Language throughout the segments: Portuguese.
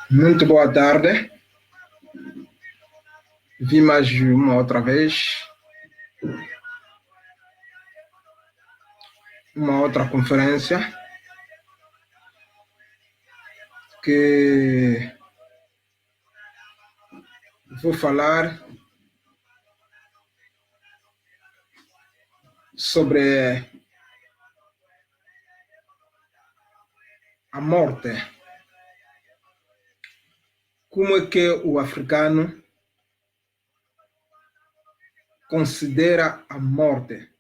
Muito boa tarde. Vi mais uma outra vez uma outra conferência que vou falar sobre a morte. Como é que o africano considera a morte?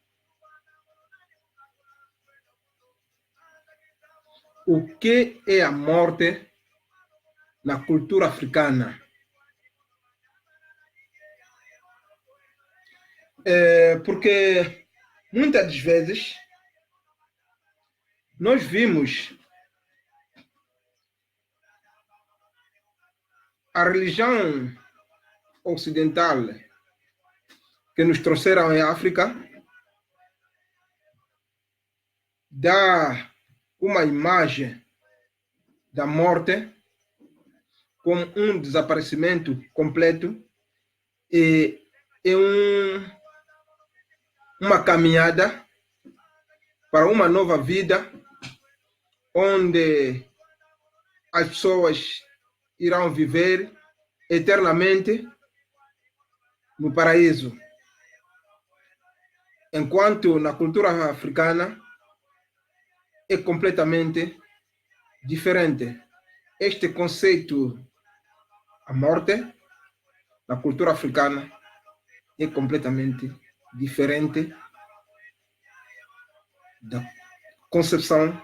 O que é a morte na cultura africana? Porque muitas das vezes nós vimos a religião ocidental que nos trouxeram em África dá uma imagem da morte como um desaparecimento completo e uma caminhada para uma nova vida onde as pessoas irão viver eternamente no paraíso. Enquanto na cultura africana é completamente diferente. Este conceito, a morte, na cultura africana é completamente diferente da concepção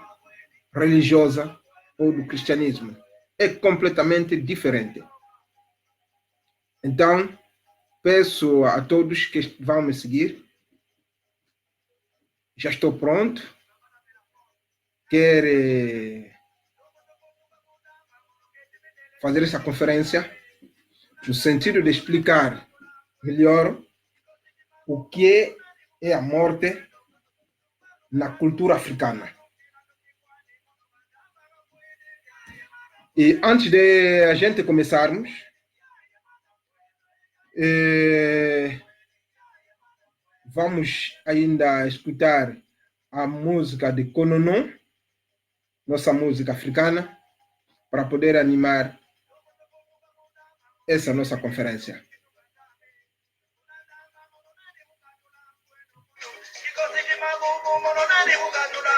religiosa ou do cristianismo. É completamente diferente. Então, peço a todos que vão me seguir. Já estou pronto. Quero fazer essa conferência no sentido de explicar melhor o que é a morte na cultura africana. E antes de a gente começarmos, vamos ainda escutar a música de Kononon, nossa música africana, para poder animar essa nossa conferência.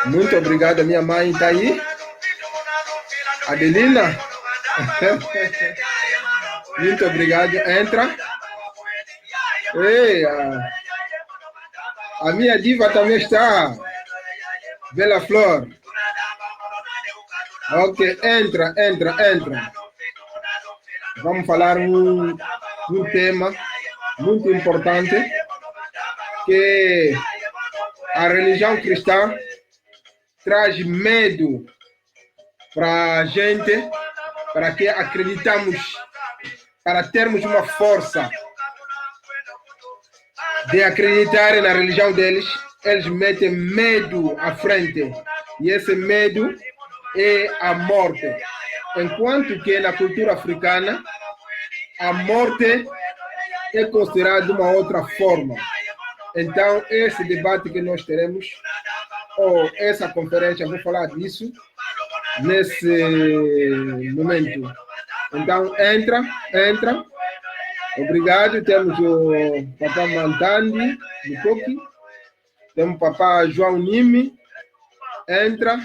Muito obrigado, minha mãe está aí. Adelina. Muito obrigado. Entra. Ei, a minha diva também está. Bela Flor. Ok, entra. Vamos falar um tema muito importante, que a religião cristã traz medo para a gente, para que acreditamos, para termos uma força de acreditar na religião deles. Eles metem medo à frente, e esse medo é a morte. Enquanto que na cultura africana a morte é considerada de uma outra forma. Então, esse debate que nós teremos, ou essa conferência, vou falar disso nesse momento. Então, entra. Obrigado. Temos o Papá Mantandi, Mukoki. Temos o Papá João Nimi. Entra.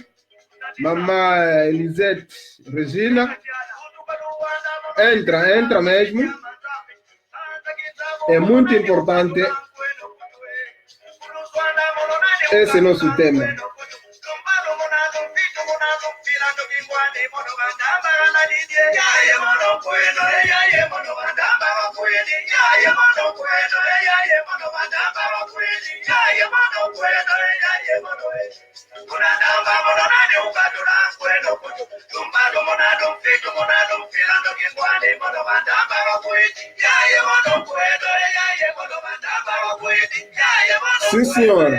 Mamã Elisete Regina. Entra mesmo. É muito importante esse é nosso tema. Sim, senhor.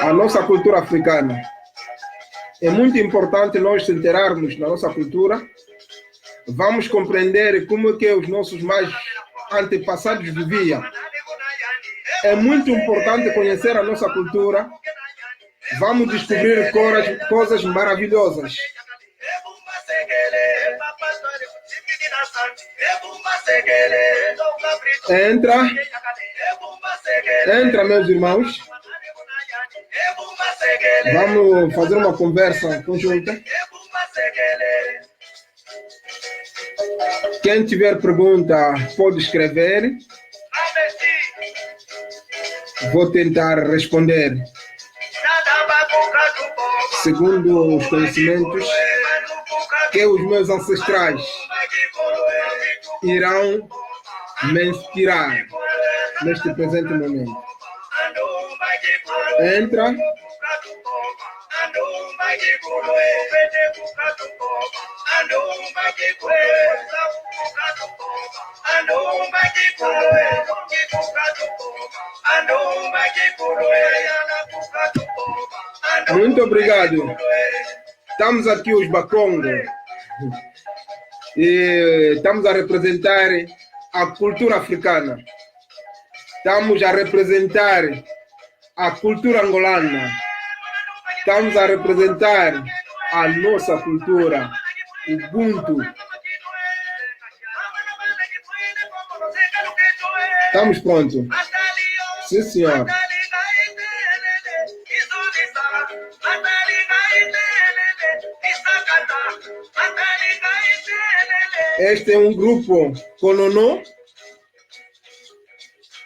A nossa cultura africana é muito importante nós centrarmos na nossa cultura. Vamos compreender como é que os nossos mais antepassados viviam. É muito importante conhecer a nossa cultura. Vamos descobrir coisas maravilhosas. Entra, meus irmãos. Vamos fazer uma conversa conjunta. Quem tiver pergunta pode escrever. Vou tentar responder segundo os conhecimentos que os meus ancestrais irão me inspirar neste presente momento. Entra. Muito obrigado. Estamos aqui os Bakongo e estamos a representar a cultura africana. Estamos a representar a cultura angolana. Estamos a representar a nossa cultura, Ubuntu. Estamos prontos? Sim, senhor. Este é um grupo Konono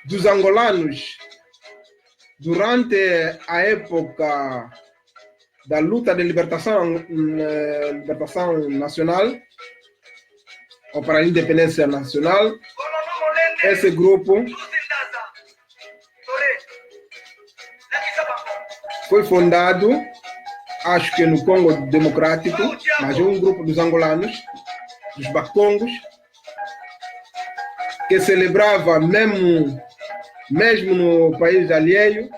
dos angolanos durante a época da luta de libertação nacional ou para a independência nacional. Esse grupo foi fundado, acho que no Congo Democrático, mas é um grupo dos angolanos, dos Bakongos, que celebrava mesmo no país alheio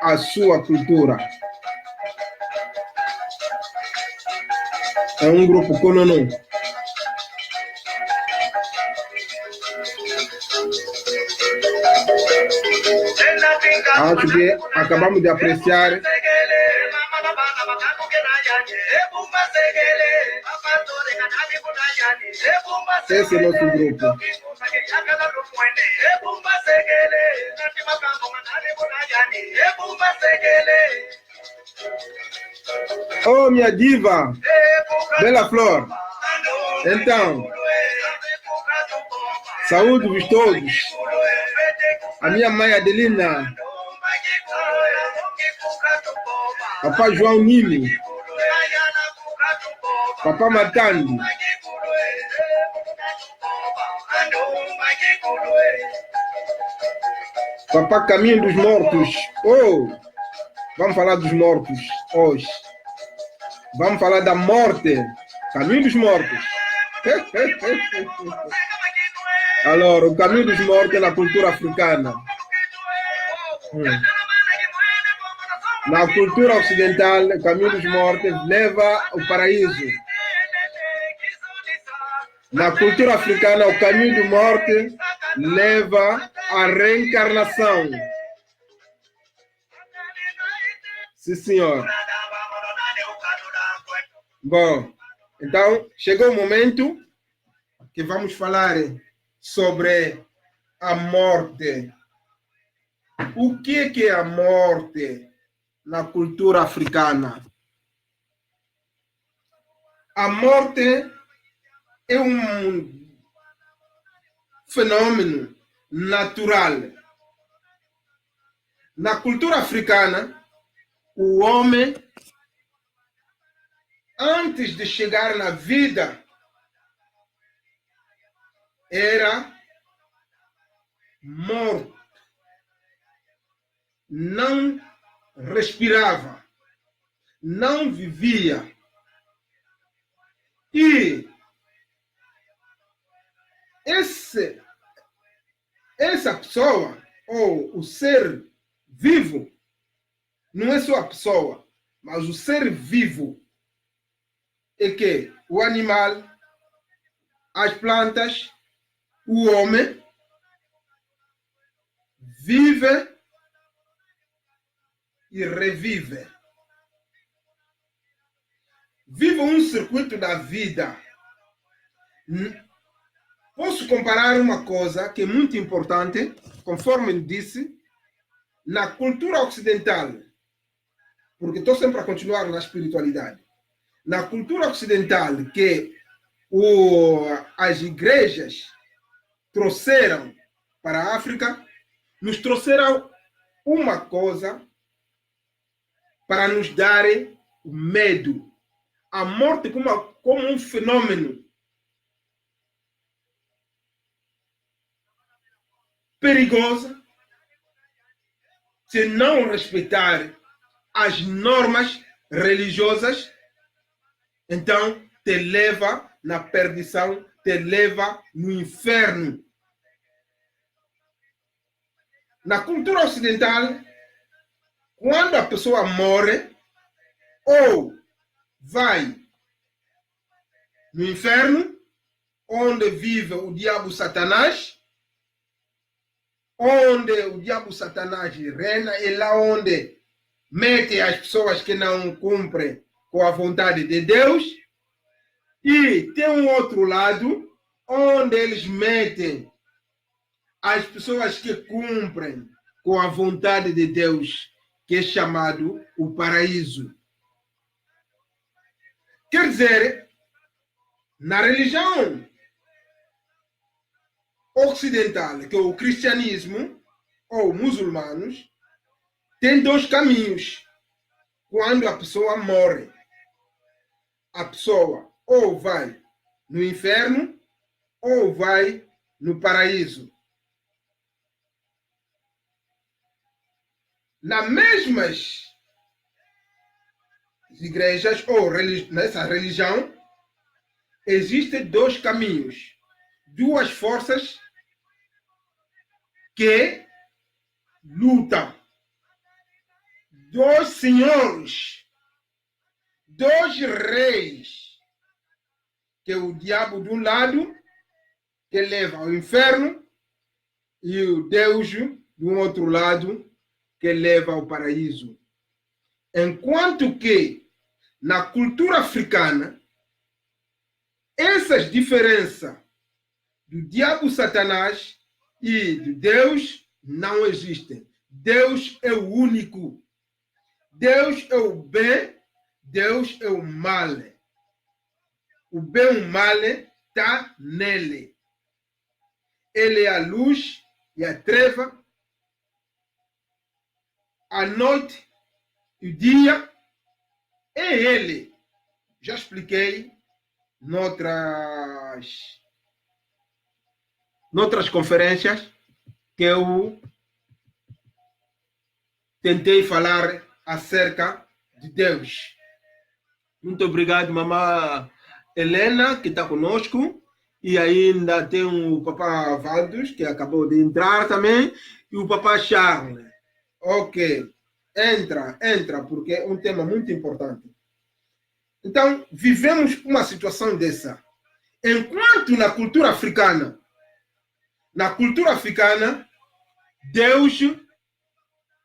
a sua cultura. É um grupo Konono. Acho que acabamos de apreciar. Esse é o nosso grupo. Oh, minha diva, Bela Flor. Então, saúde-vos todos. A minha mãe Adelina, Papai João Nini, Papai Matandi, Papai Caminho dos Mortos. Oh, vamos falar dos mortos hoje. Vamos falar da morte, Caminho dos Mortos. Allora, o Caminho dos Mortos na cultura africana. Na cultura ocidental, o Caminho dos Mortos leva ao paraíso. Na cultura africana, o Caminho da Morte leva à reencarnação. Sim, senhor. Bom, então chegou o momento que vamos falar sobre a morte. O que é a morte na cultura africana? A morte é um fenômeno natural. Na cultura africana, o homem, antes de chegar na vida, era morto. Não respirava, não vivia. E essa pessoa, ou o ser vivo, não é só a pessoa, Mas o ser vivo é que o animal, as plantas, o homem vive e revive. Vive um circuito da vida. Posso comparar uma coisa que é muito importante, conforme disse, na cultura ocidental, porque estou sempre a continuar na espiritualidade. Na cultura ocidental, que as igrejas trouxeram para a África, nos trouxeram uma coisa para nos darem o medo. A morte como um fenômeno perigoso, se não respeitar as normas religiosas, então te leva na perdição, te leva no inferno. Na cultura ocidental, quando a pessoa morre, ou vai no inferno, onde vive o diabo Satanás, onde o diabo Satanás reina, é lá onde mete as pessoas que não cumprem com a vontade de Deus, e tem um outro lado, onde eles metem as pessoas que cumprem com a vontade de Deus, que é chamado o paraíso. Quer dizer, na religião ocidental, que é o cristianismo, ou muçulmanos, tem dois caminhos. Quando a pessoa morre, a pessoa ou vai no inferno ou vai no paraíso. Nas mesmas igrejas ou nessa religião, existem dois caminhos, duas forças que lutam, dois senhores, dois reis, que é o diabo de um lado, que leva ao inferno, e o Deus de um outro lado, que leva ao paraíso. Enquanto que na cultura africana, essas diferenças do diabo Satanás e de Deus não existem. Deus é o único. Deus é o bem, Deus é o mal. O bem e o mal está nele. Ele é a luz e a treva, a noite e o dia. É ele. Já expliquei noutras conferências que eu tentei falar acerca de Deus. Muito obrigado, mamãe Helena, que está conosco. E ainda tem o papá Valdos, que acabou de entrar também, e o papá Charles. Ok, entra, porque é um tema muito importante. Então, vivemos uma situação dessa. Enquanto na cultura africana, Deus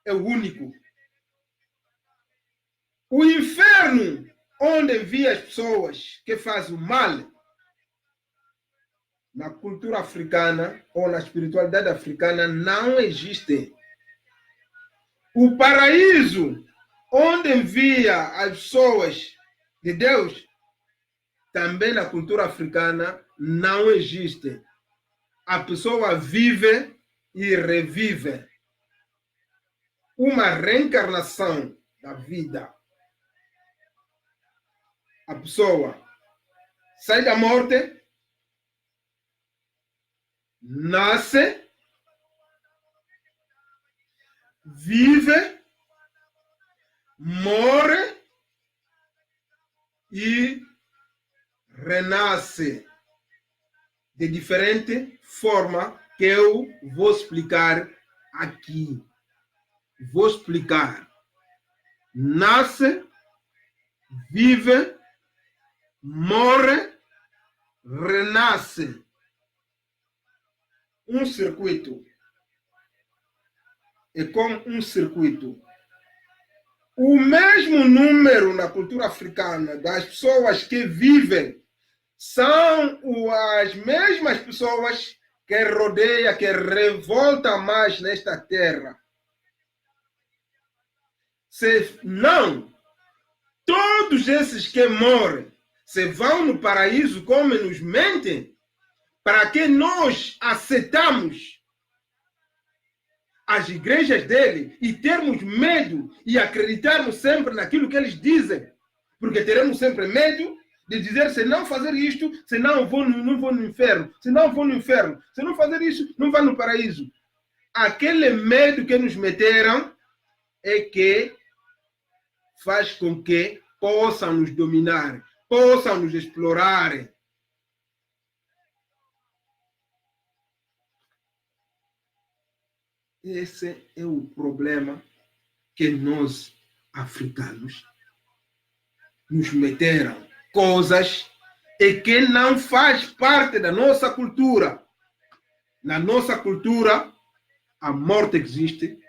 é o único. O inferno, onde envia as pessoas que fazem o mal, na cultura africana ou na espiritualidade africana não existe. O paraíso, onde envia as pessoas de Deus, também na cultura africana não existe. A pessoa vive e revive. Uma reencarnação da vida. A pessoa sai da morte, nasce, vive, morre e renasce de diferente forma que eu vou explicar aqui. Vou explicar. Nasce, vive, morre, renasce. Um circuito. É como um circuito. O mesmo número na cultura africana das pessoas que vivem são as mesmas pessoas que rodeiam, que revoltam mais nesta terra. Se não, todos esses que morrem, se vão no paraíso como nos mentem, para que nós aceitamos as igrejas dele e termos medo e acreditarmos sempre naquilo que eles dizem, porque teremos sempre medo de dizer, se não fazer isto, senão eu não vou no inferno, se não vou no inferno, se não fazer isso, não vou no paraíso. Aquele medo que nos meteram é que faz com que possam nos dominar, possam nos explorar. Esse é o problema que nós, africanos, nos meteram. Coisas e que não faz parte da nossa cultura. Na nossa cultura, a morte existe,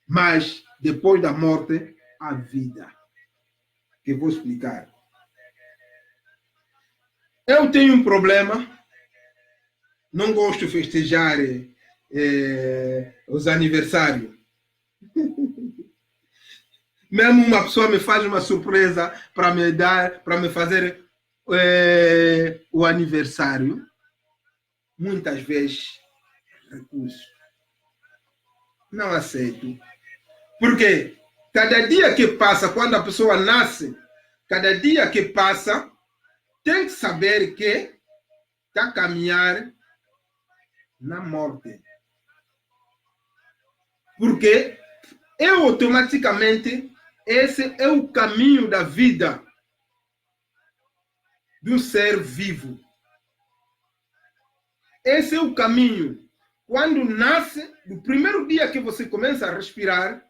mas depois da morte, a vida. Que vou explicar. Eu tenho um problema, não gosto de festejar os aniversários. Mesmo uma pessoa me faz uma surpresa para me dar, para me fazer o aniversário, muitas vezes recuso. Não aceito. Porque cada dia que passa, quando a pessoa nasce, cada dia que passa, tem que saber que está a caminhar na morte. Porque automaticamente, esse é o caminho da vida do ser vivo. Esse é o caminho. Quando nasce, no primeiro dia que você começa a respirar,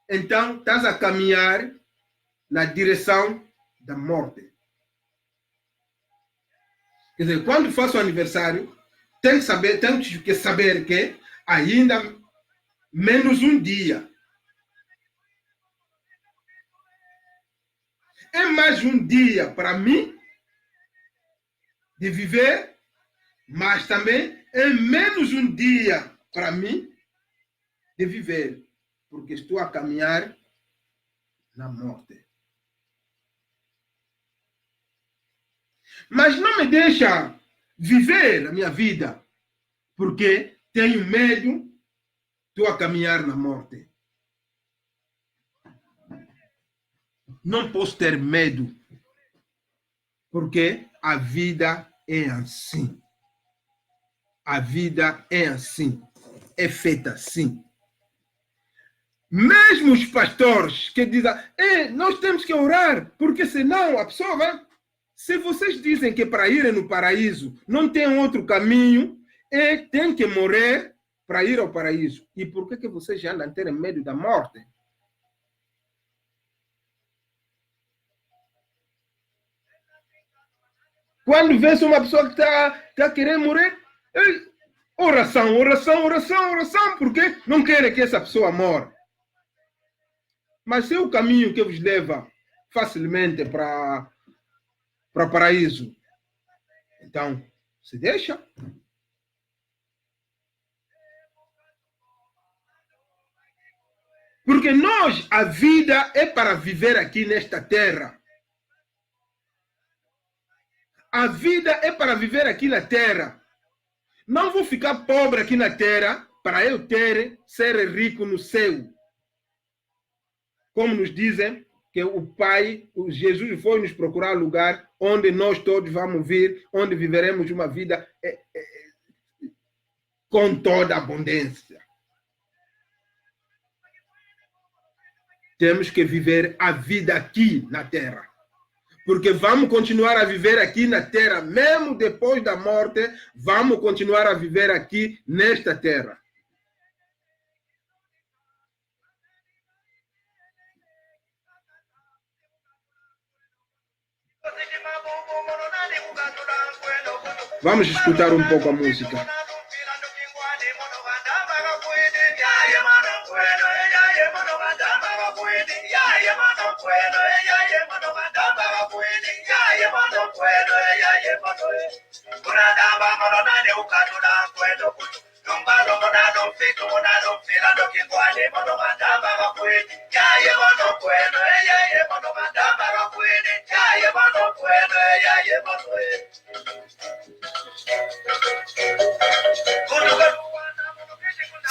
então estás a caminhar na direção da morte. Quer dizer, quando faço o aniversário, tenho que saber que ainda menos um dia. É mais um dia para mim de viver, mas também é menos um dia para mim de viver, porque estou a caminhar na morte. Mas não me deixa viver a minha vida, porque tenho medo, estou a caminhar na morte. Não posso ter medo, porque a vida é assim. A vida é assim, é feita assim. Mesmo os pastores que dizem, nós temos que orar, porque senão a pessoa vai... Se vocês dizem que para irem no paraíso não tem outro caminho, tem que morrer para ir ao paraíso. E por que vocês já andam a ter medo da morte? Quando vê uma pessoa que está querendo morrer, oração, oração, oração, oração, porque não querem que essa pessoa morra. Mas se é o caminho que vos leva facilmente para o paraíso, então se deixa. Porque nós, a vida é para viver aqui nesta terra. A vida é para viver aqui na terra. Não vou ficar pobre aqui na terra para eu ser rico no céu. Como nos dizem que o Pai, o Jesus foi nos procurar lugar onde nós todos vamos vir, onde viveremos uma vida com toda a abundância. Temos que viver a vida aqui na terra. Porque vamos continuar a viver aqui na terra, mesmo depois da morte, vamos continuar a viver aqui nesta terra. Vamos escutar um pouco a música.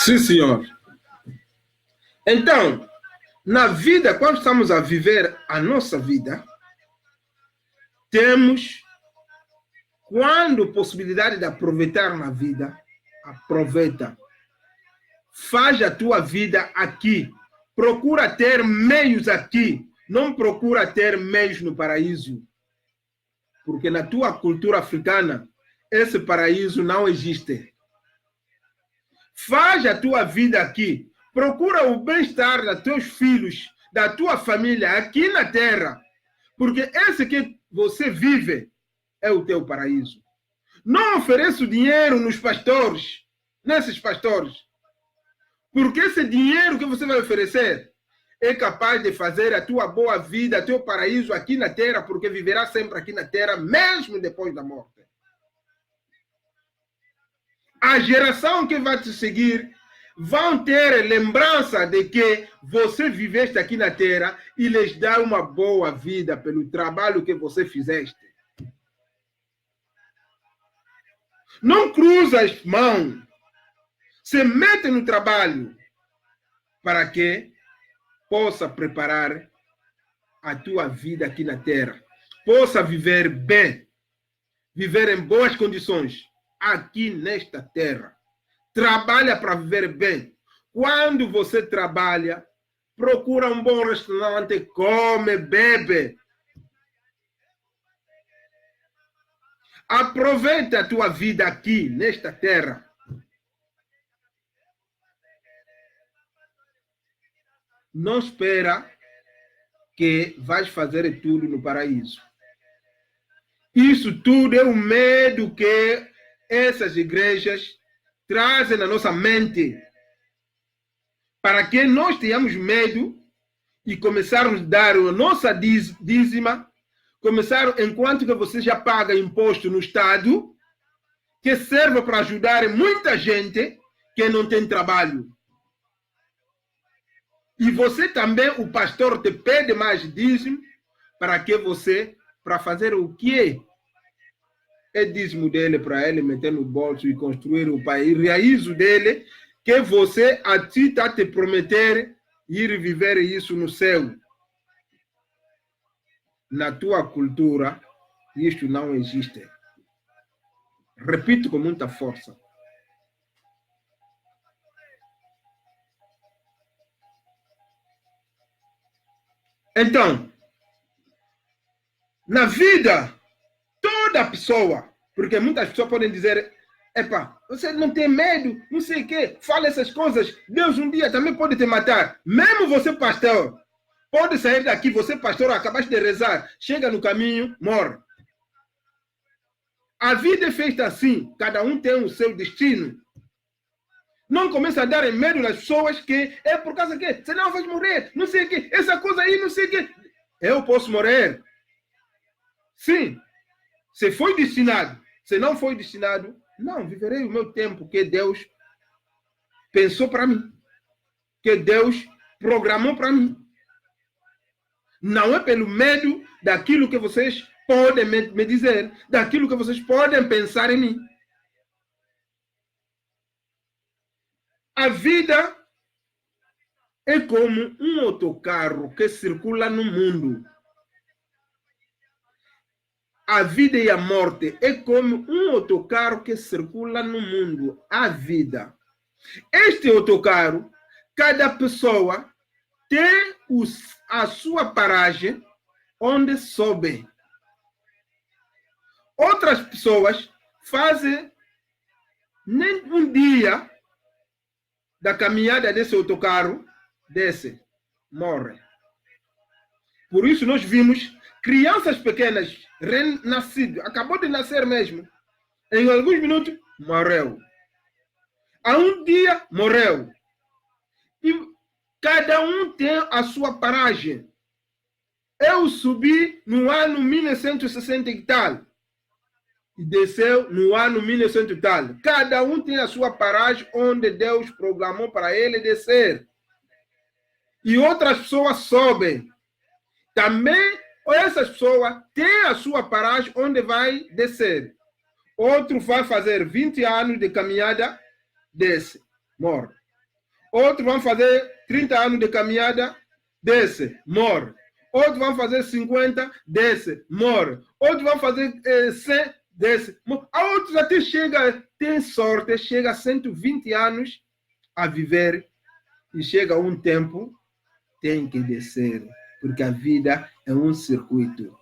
Sim, senhor. Então, na vida, quando estamos a viver a nossa vida, temos, quando possibilidade de aproveitar na vida, aproveita. Faz a tua vida aqui. Procura ter meios aqui. Não procura ter meios no paraíso. Porque na tua cultura africana, esse paraíso não existe. Faz a tua vida aqui. Procura o bem-estar dos teus filhos, da tua família aqui na terra. Porque esse que você vive é o teu paraíso. Não ofereça dinheiro nos pastores, nesses pastores. Porque esse dinheiro que você vai oferecer é capaz de fazer a tua boa vida, teu paraíso aqui na terra, porque viverá sempre aqui na terra, mesmo depois da morte. A geração que vai te seguir vão ter lembrança de que você viveste aqui na terra e lhes dá uma boa vida pelo trabalho que você fizeste. Não cruza as mãos. Se mete no trabalho para que possa preparar a tua vida aqui na terra. Possa viver bem, viver em boas condições aqui nesta terra. Trabalha para viver bem. Quando você trabalha, procura um bom restaurante, come, bebe. Aproveita a tua vida aqui nesta terra. Não espera que vais fazer tudo no paraíso. Isso tudo é o medo que essas igrejas trazem na nossa mente, para que nós tenhamos medo e começarmos a dar a nossa dízima, enquanto que você já paga imposto no Estado, que serve para ajudar muita gente que não tem trabalho. E você também, o pastor te pede mais dízimo, para que você, para fazer o quê? É dízimo dele para ele meter no bolso e construir o país. Raiz dele, que você a ti está te prometer ir viver isso no céu. Na tua cultura, isto não existe. Repito com muita força. Então, na vida, toda pessoa, porque muitas pessoas podem dizer, epa, você não tem medo, não sei o quê, fala essas coisas, Deus um dia também pode te matar. Mesmo você, pastor, pode sair daqui, você, pastor, acabaste de rezar, chega no caminho, morre. A vida é feita assim, cada um tem o seu destino. Não começa a dar medo nas pessoas que é por causa que, senão vais morrer, não sei o quê, essa coisa aí, não sei o quê. Eu posso morrer. Sim, se foi destinado. Se não foi destinado, não, viverei o meu tempo que Deus pensou para mim, que Deus programou para mim. Não é pelo medo daquilo que vocês podem me dizer, daquilo que vocês podem pensar em mim. A vida é como um autocarro que circula no mundo. A vida e a morte é como um autocarro que circula no mundo. A vida. Este autocarro, cada pessoa tem a sua paragem onde sobe. Outras pessoas fazem nem um dia da caminhada desse autocarro, desce, morre. Por isso nós vimos crianças pequenas, renascidas, acabou de nascer mesmo, em alguns minutos, morreu. Há um dia, morreu. E cada um tem a sua paragem. Eu subi no ano 1960 e tal. E desceu no ano 1900 e tal. Cada um tem a sua paragem onde Deus programou para ele descer. E outras pessoas sobem. Também essas pessoas têm a sua paragem onde vai descer. Outro vai fazer 20 anos de caminhada, desce, morre. Outro vai fazer 30 anos de caminhada, desce, morre. Outro vai fazer 50, desce, morre. Outro vai fazer 100, desce, morre. A outros até chega, tem sorte, chega a 120 anos a viver e chega um tempo, tem que descer, porque a vida é um circuito.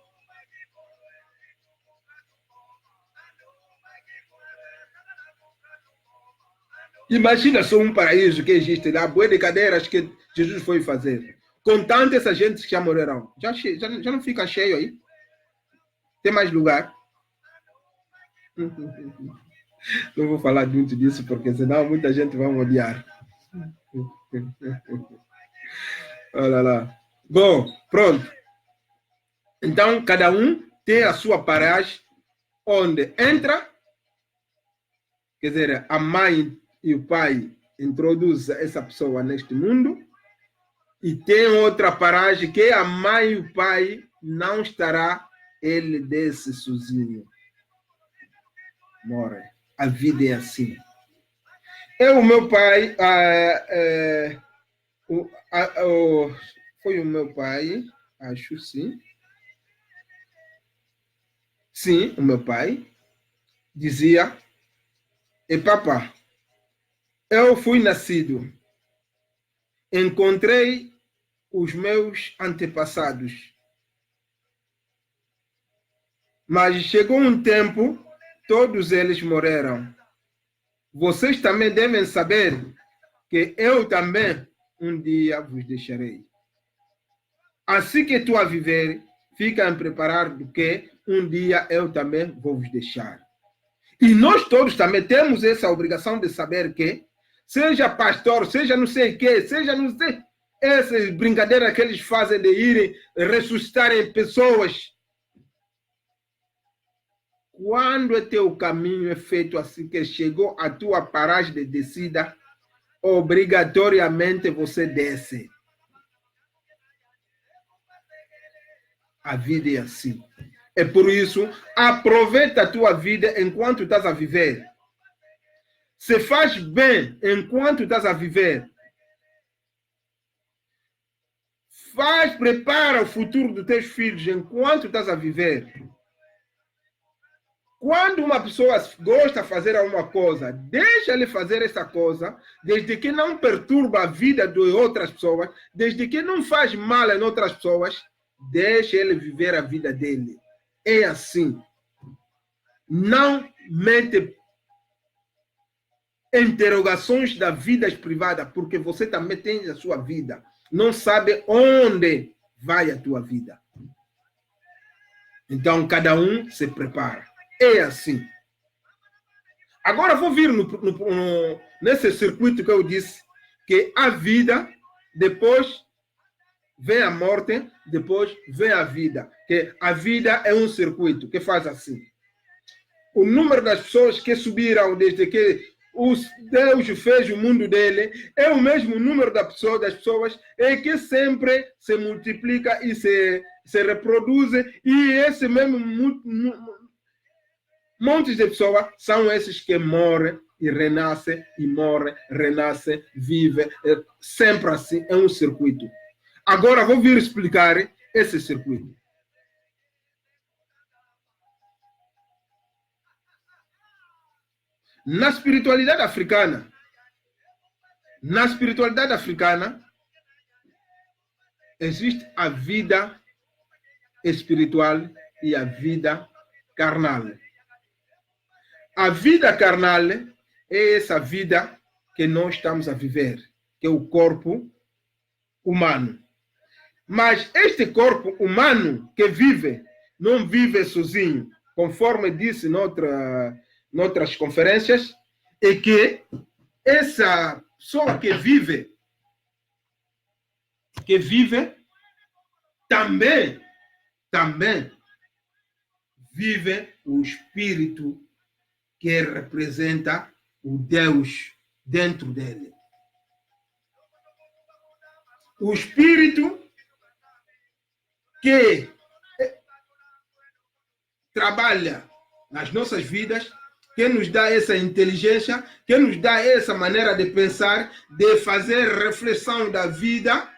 Imagina só um paraíso que existe lá, boa de cadeiras que Jesus foi fazer. Com tanta essa gente que já morreram. Já não fica cheio aí? Tem mais lugar? Não vou falar muito disso, porque senão muita gente vai me odiar. Olha lá. Bom, pronto. Então, cada um tem a sua paragem onde entra, quer dizer, a mãe e o pai introduzem essa pessoa neste mundo, e tem outra paragem que a mãe e o pai não estará, ele desce sozinho. Morre. A vida é assim. O meu pai, foi o meu pai, acho sim. Sim, o meu pai dizia, papá, eu fui nascido, encontrei os meus antepassados, mas chegou um tempo, todos eles morreram. Vocês também devem saber que eu também um dia vos deixarei. Assim que tu a viver, fica preparado que um dia eu também vou vos deixar. E nós todos também temos essa obrigação de saber que, seja pastor, seja não sei o que, seja não sei, essas brincadeiras que eles fazem de irem ressuscitarem pessoas. Quando o teu caminho é feito assim, que chegou a tua paragem de descida, obrigatoriamente você desce. A vida é assim. É por isso, aproveita a tua vida enquanto estás a viver. Se faz bem enquanto estás a viver. Prepara o futuro dos teus filhos enquanto estás a viver. Quando uma pessoa gosta de fazer alguma coisa, deixa ele fazer essa coisa, desde que não perturba a vida de outras pessoas, desde que não faz mal em outras pessoas, deixa ele viver a vida dele. É assim. Não mete interrogações da vida privada, porque você também tem a sua vida. Não sabe onde vai a tua vida. Então, cada um se prepara. É assim. Agora vou vir nesse circuito que eu disse, que a vida, depois vem a morte, depois vem a vida. Que a vida é um circuito que faz assim. O número das pessoas que subiram desde que Deus fez o mundo dele é o mesmo número das pessoas que sempre se multiplica e se reproduz, e esse mesmo montes de pessoas são esses que morrem e renascem, e morrem, renascem, vivem, sempre assim, é um circuito. Agora vou vir explicar esse circuito. Na espiritualidade africana, existe a vida espiritual e a vida carnal. A vida carnal é essa vida que nós estamos a viver, que é o corpo humano. Mas este corpo humano que vive, não vive sozinho, conforme disse noutras conferências, é que essa pessoa que vive também vive o espírito que representa o Deus dentro dele. O espírito que trabalha nas nossas vidas, que nos dá essa inteligência, que nos dá essa maneira de pensar, de fazer reflexão da vida.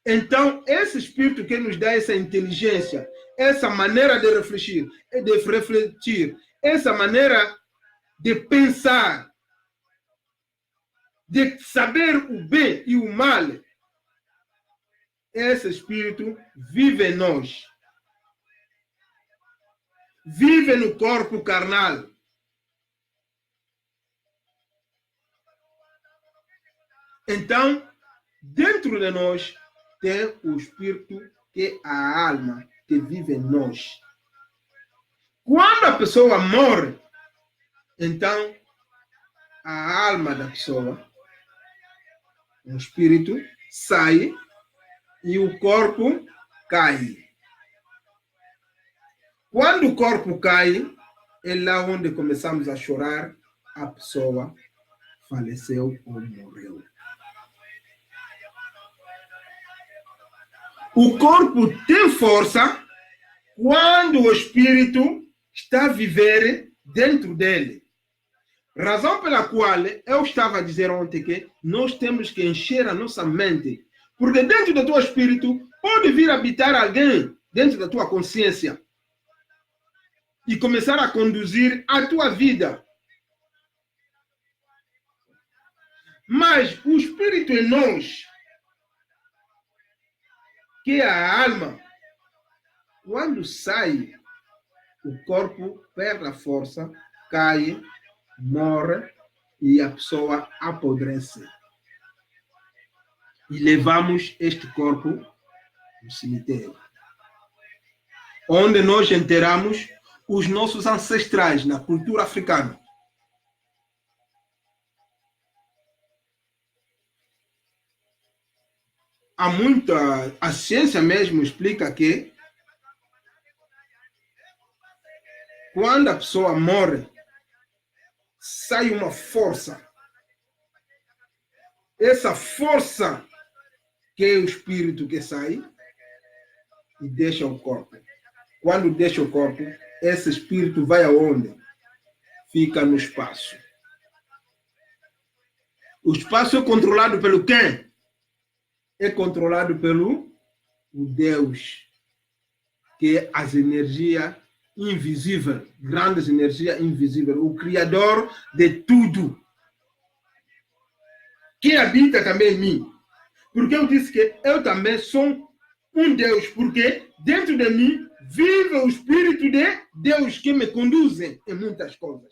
Então, esse espírito que nos dá essa inteligência, essa maneira de refletir, essa maneira de pensar, de saber o bem e o mal, esse espírito vive em nós. Vive no corpo carnal. Então, dentro de nós, tem o espírito que é a alma que vive em nós. Quando a pessoa morre, então a alma da pessoa, o espírito, sai e o corpo cai. Quando o corpo cai, é lá onde começamos a chorar, a pessoa faleceu ou morreu. O corpo tem força quando o espírito está a viver dentro dele. Razão pela qual eu estava a dizer ontem que nós temos que encher a nossa mente. Porque dentro do teu espírito pode vir habitar alguém dentro da tua consciência e começar a conduzir a tua vida. Mas o espírito em nós, que é a alma, quando sai, o corpo perde a força, cai, morre e a pessoa apodrece. E levamos este corpo no cemitério, onde nós enterramos os nossos ancestrais na cultura africana. A ciência mesmo explica que quando a pessoa morre, sai uma força. Essa força que é o espírito que sai e deixa o corpo. Quando deixa o corpo, esse espírito vai aonde? Fica no espaço. O espaço é controlado pelo quem? É controlado pelo o Deus, que é as energias invisíveis, grandes energias invisíveis, o Criador de tudo, que habita também em mim. Porque eu disse que eu também sou um Deus, porque dentro de mim vive o Espírito de Deus que me conduz em muitas coisas.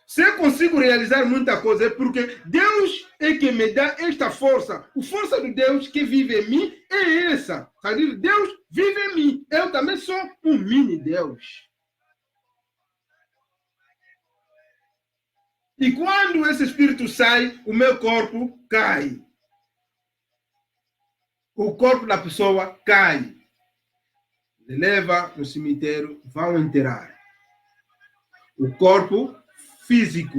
Se eu consigo realizar muita coisa, é porque Deus é que me dá esta força. A força de Deus que vive em mim é essa. Sabe? Deus vive em mim. Eu também sou um mini Deus. E quando esse espírito sai, o meu corpo cai. O corpo da pessoa cai. Leva no cemitério, vão enterrar. O corpo físico,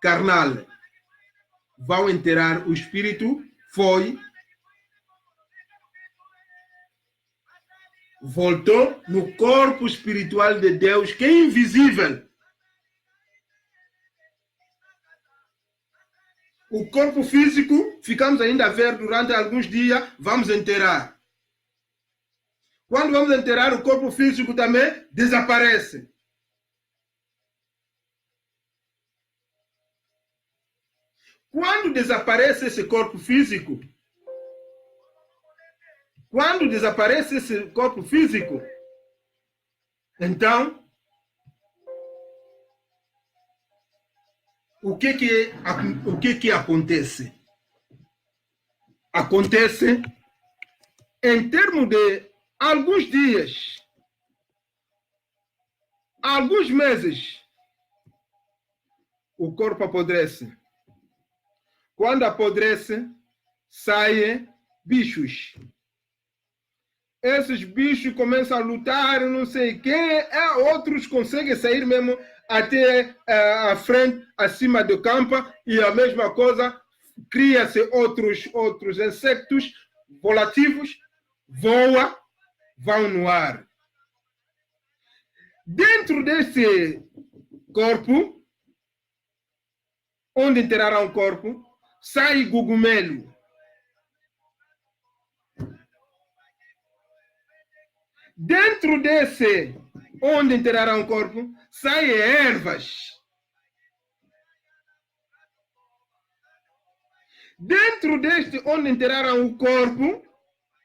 carnal, vão enterrar. O espírito foi, voltou no corpo espiritual de Deus, que é invisível. O corpo físico, ficamos ainda a ver durante alguns dias, vamos enterrar. Quando vamos enterrar, o corpo físico também desaparece. Quando desaparece esse corpo físico, então, o que acontece? acontece em termos de alguns dias, alguns meses, o corpo apodrece. Quando apodrece, saem bichos. Esses bichos começam a lutar, não sei quem, outros conseguem sair mesmo até a frente, acima do campo, e a mesma coisa, cria-se outros insectos volativos, vão no ar. Dentro desse corpo, onde enterrará o corpo, sai cogumelo. Dentro desse, onde enterrará o corpo, saem ervas. Dentro deste, onde enterrarão o corpo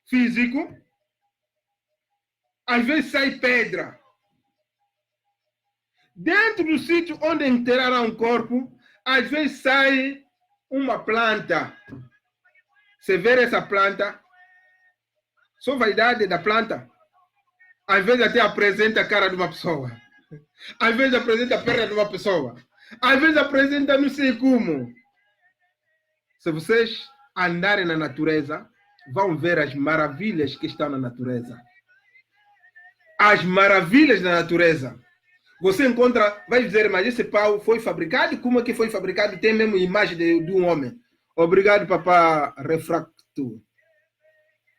físico, às vezes sai pedra. Dentro do sítio onde enterrarão o corpo, às vezes sai uma planta. Você vê essa planta, só vaidade da planta. Às vezes até apresenta a cara de uma pessoa. Às vezes apresenta a perna de uma pessoa. Às vezes apresenta não sei como. Se vocês andarem na natureza, vão ver as maravilhas que estão na natureza. As maravilhas da natureza. Você encontra, vai dizer, mas esse pau foi fabricado? Como é que foi fabricado? Tem mesmo imagem de um homem. Obrigado, papá Refracto.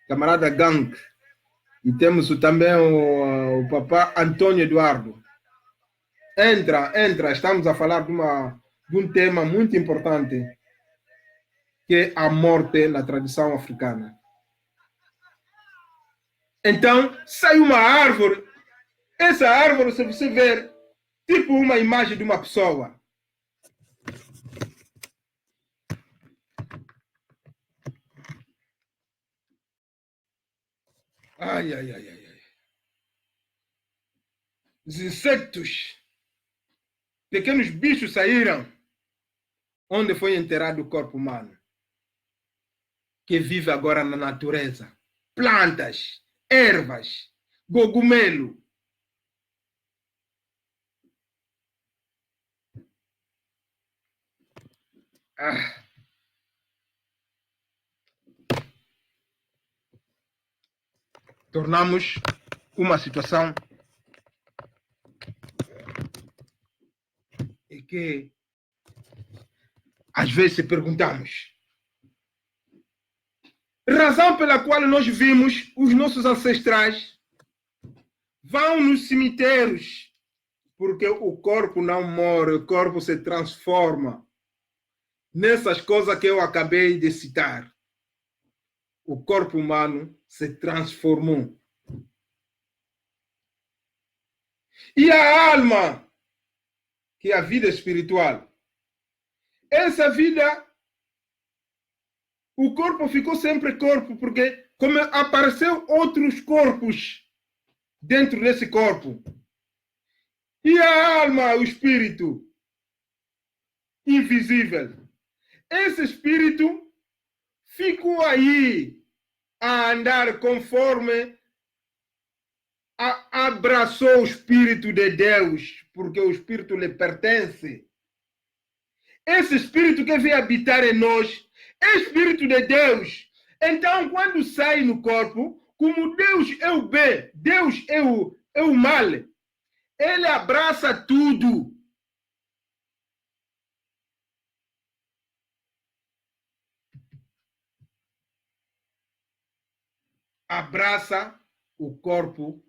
Camarada Gang. E temos também o papá Antônio Eduardo. Entra. Estamos a falar de um tema muito importante, que é a morte na tradição africana. Então, sai uma árvore. Essa árvore, se você ver, tipo uma imagem de uma pessoa. Ai. Os insetos, pequenos bichos saíram onde foi enterrado o corpo humano, que vive agora na natureza. Plantas, ervas, cogumelo. Tornamos uma situação em que às vezes se perguntamos: razão pela qual nós vimos os nossos ancestrais vão nos cemitérios, porque o corpo não morre, o corpo se transforma nessas coisas que eu acabei de citar. O corpo humano se transformou. E a alma, que é a vida espiritual, essa vida, o corpo ficou sempre corpo, porque como apareceu outros corpos dentro desse corpo. E a alma, o espírito invisível, esse espírito ficou aí a andar conforme abraçou o Espírito de Deus, porque o Espírito lhe pertence. Esse Espírito que vem habitar em nós é Espírito de Deus. Então, quando sai no corpo, como Deus é o bem, Deus é o mal, ele abraça tudo. Abraça o corpo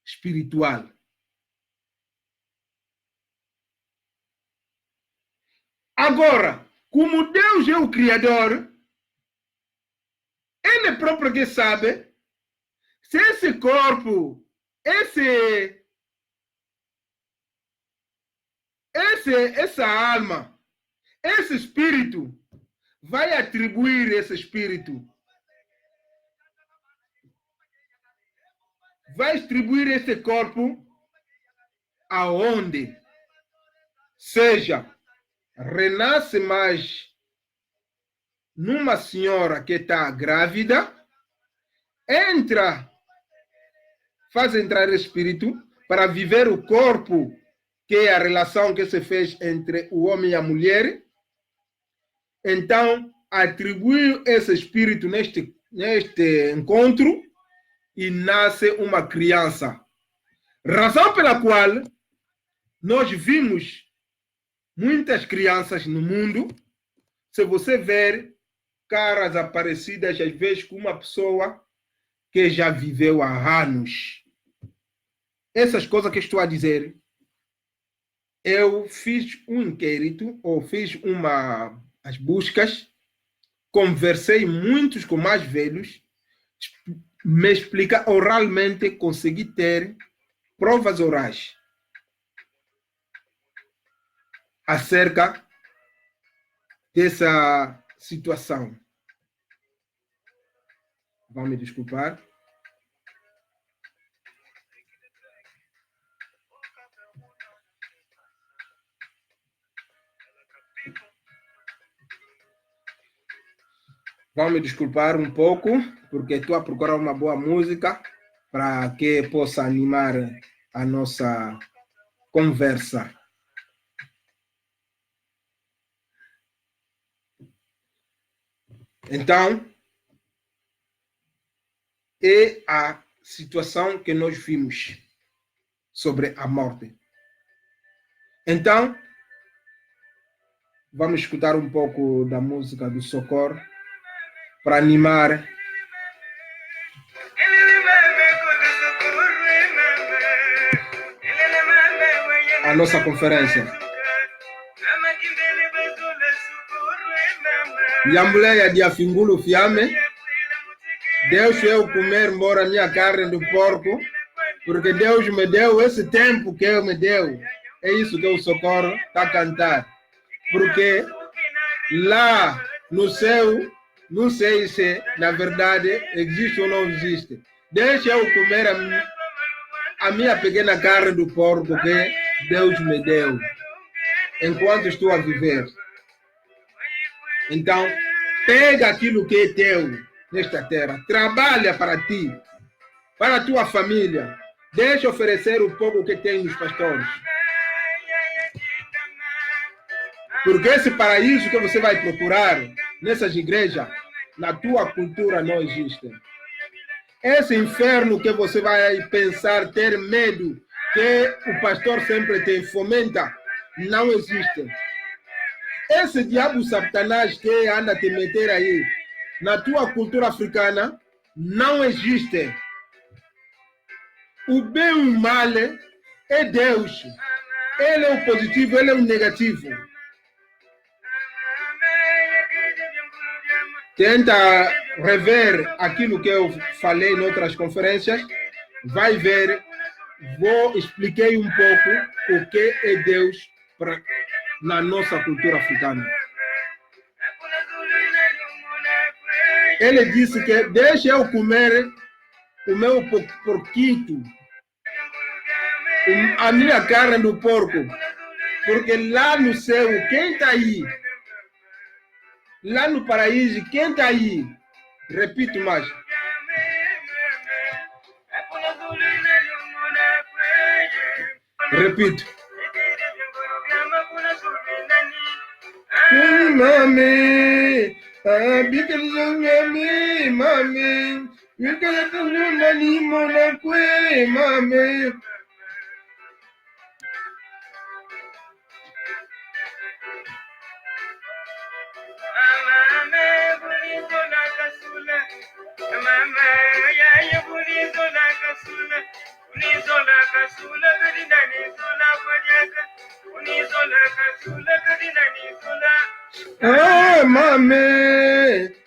espiritual. Agora, como Deus é o Criador, ele próprio que sabe se esse corpo, essa alma, esse espírito, vai atribuir esse espírito, vai distribuir esse corpo aonde? Seja, renasce mais numa senhora que está grávida, faz entrar o espírito para viver o corpo, que é a relação que se fez entre o homem e a mulher. Então, atribui esse espírito neste encontro e nasce uma criança. Razão pela qual nós vimos muitas crianças no mundo. Se você ver caras aparecidas, às vezes, com uma pessoa que já viveu há anos. Essas coisas que estou a dizer, eu fiz um inquérito, ou fiz as buscas, conversei muitos com mais velhos, me explica oralmente, consegui ter provas orais acerca dessa situação. Vão me desculpar. Vão me desculpar um pouco, porque estou a procurar uma boa música para que possa animar a nossa conversa. Então, é a situação que nós vimos sobre a morte. Então, vamos escutar um pouco da música do Socorro para animar a nossa conferência. E a mulher de Afingulo Fiame, Deus eu comer embora minha carne do porco, porque Deus me deu esse tempo que Ele me deu. É isso que o Socorro está a cantar. Porque lá no céu, não sei se na verdade existe ou não existe. Deixa eu comer a minha pequena carne do porco que Deus me deu, enquanto estou a viver. Então, pega aquilo que é teu nesta terra, trabalha para ti, para a tua família. Deixa oferecer o pouco que tem nos pastores. Porque esse paraíso que você vai procurar nessas igrejas, na tua cultura não existe. Esse inferno que você vai pensar, ter medo, que o pastor sempre te fomenta, não existe. Esse diabo satanás que anda a te meter aí, na tua cultura africana, não existe. O bem e o mal é Deus. Ele é o positivo, ele é o negativo. Tenta rever aquilo que eu falei em outras conferências, vai ver, expliquei um pouco o que é Deus na nossa cultura africana. Ele disse que deixa eu comer o meu porquito, a minha carne do porco, porque lá no céu, quem está aí? Lá no paraíso, quem está aí? Repito mais. Repito. Mami, mami, mami. Ah, mami.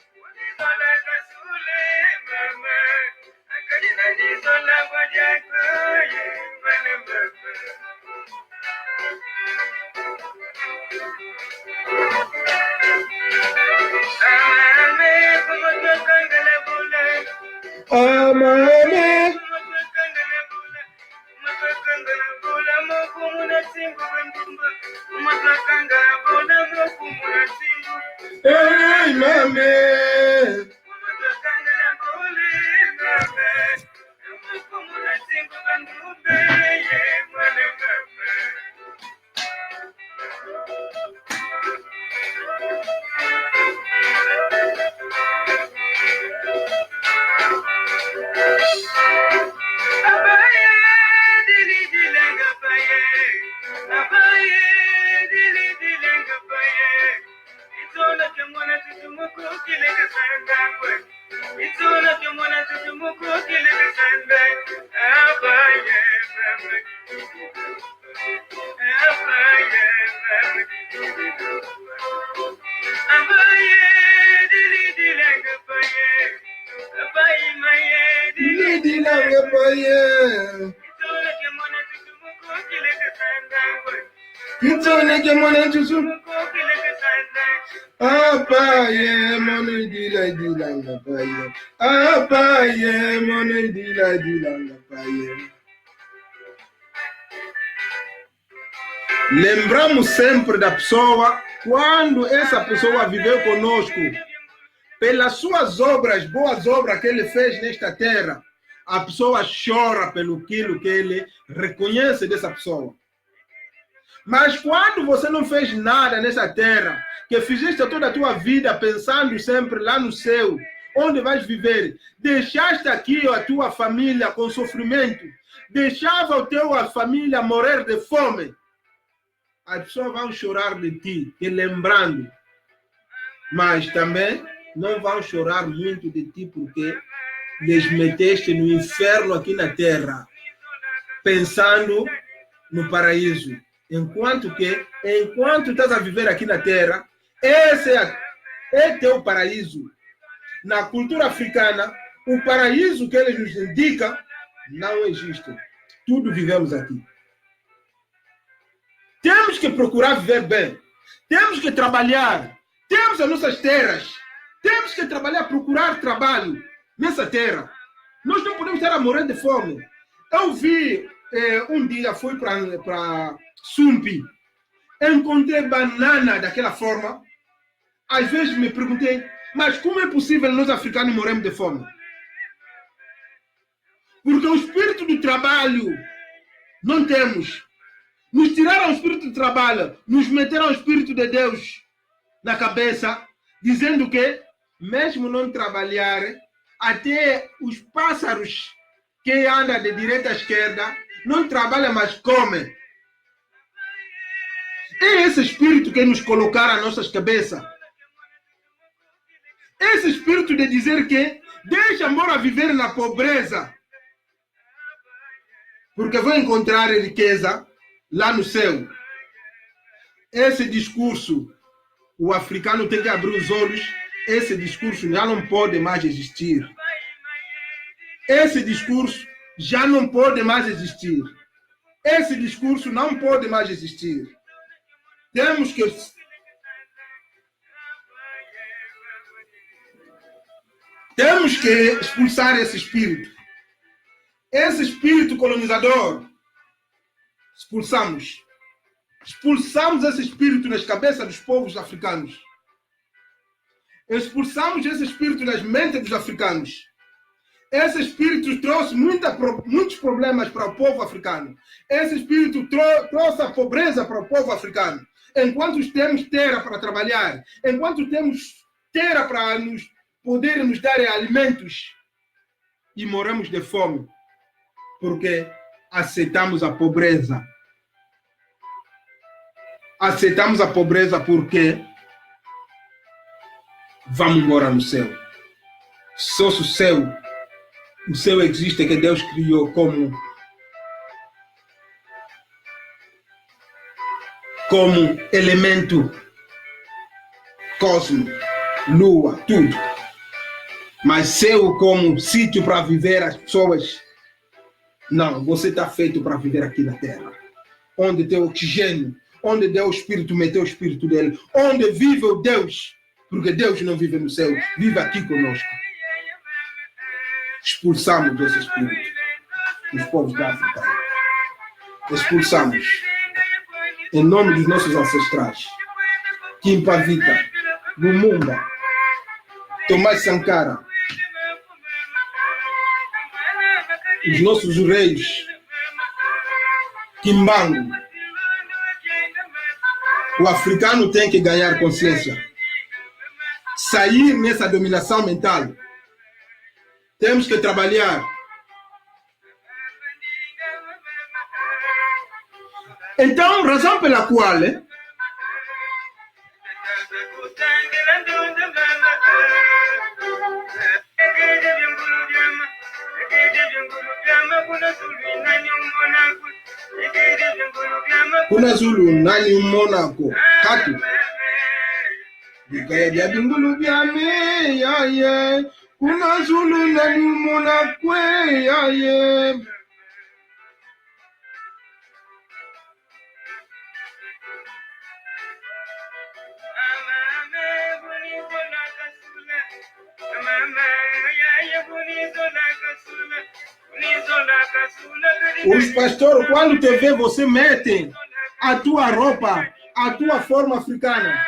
Lembramos sempre da pessoa quando essa pessoa viveu conosco, pelas suas obras, boas obras que ele fez nesta terra. A pessoa chora pelo aquilo que ele reconhece dessa pessoa. Mas quando você não fez nada nessa terra, que fizeste toda a tua vida pensando sempre lá no céu, onde vais viver, deixaste aqui a tua família com sofrimento, deixava a família morrer de fome, as pessoas vão chorar de ti, te lembrando, mas também não vão chorar muito de ti porque lhes meteste no inferno aqui na terra, pensando no paraíso. Enquanto estás a viver aqui na terra, esse é teu paraíso. Na cultura africana, o paraíso que eles nos indicam não existe. Tudo vivemos aqui. Temos que procurar viver bem. Temos que trabalhar. Temos as nossas terras. Temos que trabalhar, procurar trabalho nessa terra. Nós não podemos estar a morrer de fome. Eu vi, um dia fui para Sumpi. Encontrei banana daquela forma. Às vezes me perguntei, mas como é possível nós africanos morrermos de fome? Porque o espírito do trabalho não temos. Nos tiraram o espírito do trabalho, nos meteram o espírito de Deus na cabeça, dizendo que, mesmo não trabalhar, até os pássaros que andam de direita à esquerda não trabalham, mas comem. É esse espírito que nos colocaram nas nossas cabeças. Esse espírito de dizer que deixa embora viver na pobreza, porque vou encontrar riqueza lá no céu. Esse discurso, o africano tem que abrir os olhos. Esse discurso já não pode mais existir. Esse discurso já não pode mais existir. Esse discurso não pode mais existir. Temos que expulsar esse espírito. Esse espírito colonizador. Expulsamos esse espírito nas cabeças dos povos africanos. Expulsamos esse espírito nas mentes dos africanos. Esse espírito trouxe muitos problemas para o povo africano. Esse espírito trouxe a pobreza para o povo africano. Enquanto temos terra para trabalhar, enquanto temos terra para poder nos dar alimentos, e morremos de fome, porque aceitamos a pobreza. Aceitamos a pobreza porque vamos morar no céu. Só o céu existe, que Deus criou como elemento, cosmo, lua, tudo. Mas céu como sítio para viver as pessoas, não. Você está feito para viver aqui na terra, onde tem oxigênio, onde Deus o Espírito meteu o Espírito dele, onde vive o Deus, porque Deus não vive no céu, vive aqui conosco. Expulsamos esse espírito dos povos da África. Expulsamos. Em nome dos nossos ancestrais. Kimpavita, Lumumba, Tomás Sankara, os nossos reis, Kimbangu. O africano tem que ganhar consciência. Sair nessa dominação mental. Temos que trabalhar. Então, razão pela qual Kuna Zulu nani Monaco katu bikaya bya bingulu bya me yaye. Kuna Zulu nani Monaco yaye. Os pastores, quando te vê, você mete a tua roupa, a tua forma africana.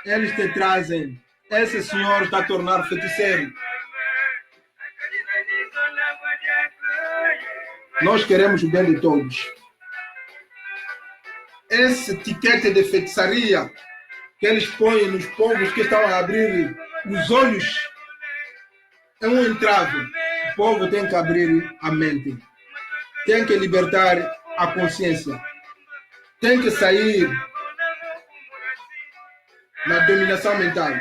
Eles te trazem. Esse senhor está a tornar feiticeiro. Nós queremos o bem de todos. Esse etiquete de feitiçaria que eles põem nos povos que estão a abrir os olhos é um entrave. O povo tem que abrir a mente. Tem que libertar a consciência. Tem que sair da dominação mental.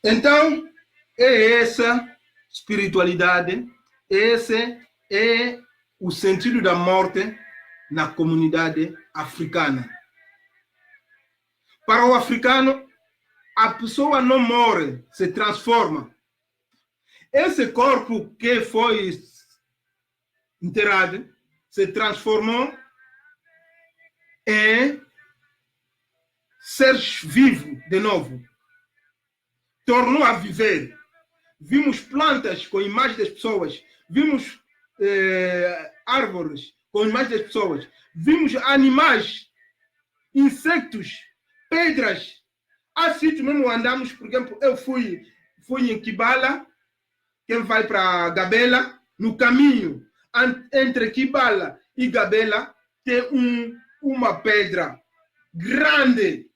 Então, é essa espiritualidade, esse é o sentido da morte na comunidade africana. Para o africano, a pessoa não morre, se transforma. Esse corpo que foi enterrado se transformou em ser vivo de novo. Tornou a viver. Vimos plantas com imagens das pessoas, vimos árvores com imagens das pessoas, vimos animais, insectos, pedras. Há sítios mesmo andamos, por exemplo, eu fui em Kibala, quem vai para Gabela, no caminho entre Kibala e Gabela tem uma pedra grande.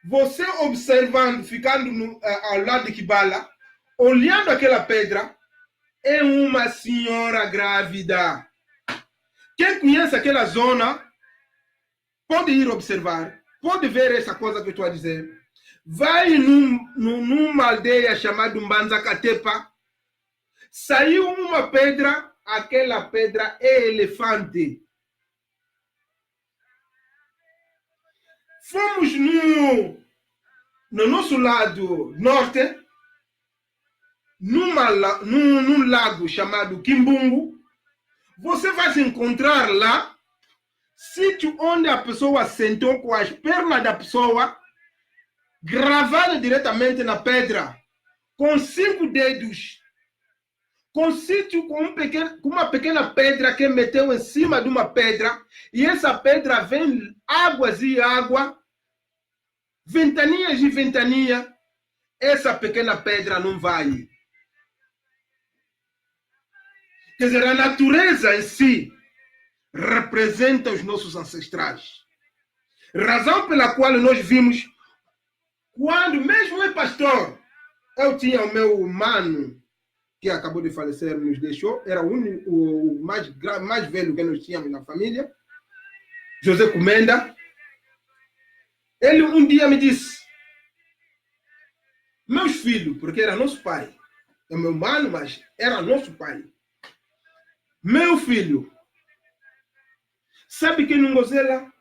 Você observando, ficando ao lado de Kibala, olhando aquela pedra, é uma senhora grávida. Quem conhece aquela zona pode ir observar, pode ver essa coisa que eu estou a dizer. Vai numa aldeia chamada Mbanzakatepa, saiu uma pedra, aquela pedra é elefante. Fomos no nosso lado norte, num lago chamado Kimbungu. Você vai se encontrar lá, sítio onde a pessoa sentou com as pernas da pessoa, gravada diretamente na pedra, com 5 dedos, com sítio com uma pequena pedra que meteu em cima de uma pedra, e essa pedra vem águas e água, ventanias e ventania, essa pequena pedra não vai. Quer dizer, a natureza em si representa os nossos ancestrais. Razão pela qual nós vimos, quando mesmo é pastor, eu tinha o meu mano, que acabou de falecer, nos deixou, era o mais velho que nós tínhamos na família, José Comenda. Ele um dia me disse, meus filhos, porque era nosso pai, é meu mano, mas era nosso pai. Meu filho, sabe que no Ngozela